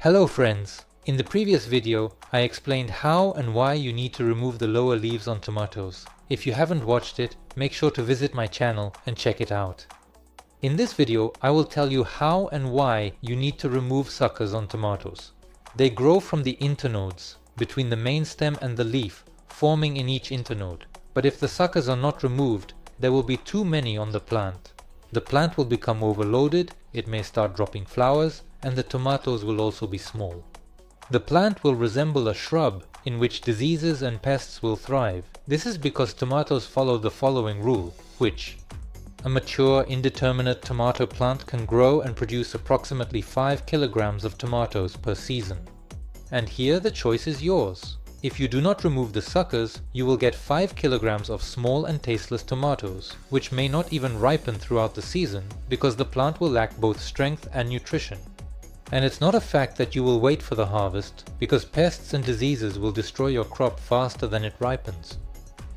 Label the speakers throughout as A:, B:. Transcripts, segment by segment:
A: Hello friends! In the previous video, I explained how and why you need to remove the lower leaves on tomatoes. If you haven't watched it, make sure to visit my channel and check it out. In this video, I will tell you how and why you need to remove suckers on tomatoes. They grow from the internodes, between the main stem and the leaf, forming in each internode. But if the suckers are not removed, there will be too many on the plant. The plant will become overloaded, it may start dropping flowers, and the tomatoes will also be small. The plant will resemble a shrub in which diseases and pests will thrive. This is because tomatoes follow the following rule, which a mature, indeterminate tomato plant can grow and produce approximately 5 kilograms of tomatoes per season. And here the choice is yours. If you do not remove the suckers, you will get 5 kilograms of small and tasteless tomatoes, which may not even ripen throughout the season because the plant will lack both strength and nutrition. And it's not a fact that you will wait for the harvest, because pests and diseases will destroy your crop faster than it ripens.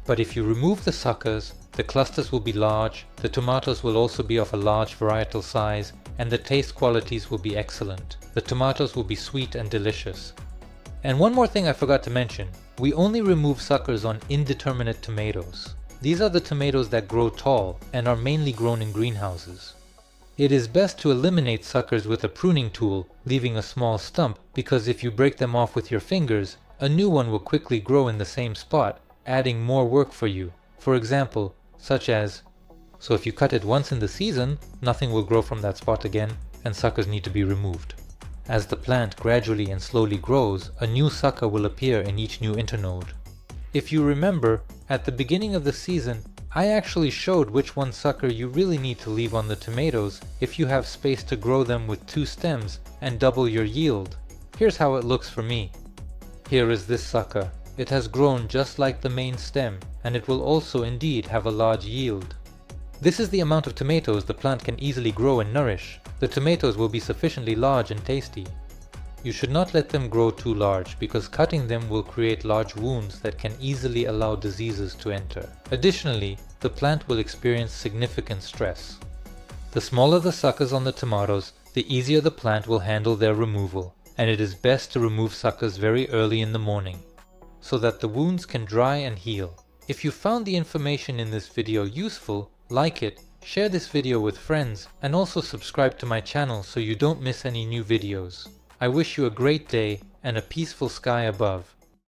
A: But if you remove the suckers, the clusters will be large, the tomatoes will also be of a large varietal size, and the taste qualities will be excellent. The tomatoes will be sweet and delicious. And one more thing I forgot to mention, we only remove suckers on indeterminate tomatoes. These are the tomatoes that grow tall and are mainly grown in greenhouses. It is best to eliminate suckers with a pruning tool, leaving a small stump, because if you break them off with your fingers, a new one will quickly grow in the same spot, adding more work for you. For example, such as, so if you cut it once in the season, nothing will grow from that spot again, and suckers need to be removed. As the plant gradually and slowly grows, a new sucker will appear in each new internode. If you remember, at the beginning of the season, I actually showed which one sucker you really need to leave on the tomatoes if you have space to grow them with 2 stems and double your yield. Here's how it looks for me. Here is this sucker. It has grown just like the main stem, and it will also indeed have a large yield. This is the amount of tomatoes the plant can easily grow and nourish. The tomatoes will be sufficiently large and tasty. You should not let them grow too large, because cutting them will create large wounds that can easily allow diseases to enter. Additionally, the plant will experience significant stress. The smaller the suckers on the tomatoes, the easier the plant will handle their removal, and it is best to remove suckers very early in the morning, so that the wounds can dry and heal. If you found the information in this video useful, like it, share this video with friends, and also subscribe to my channel so you don't miss any new videos. I wish you a great day and a peaceful sky above.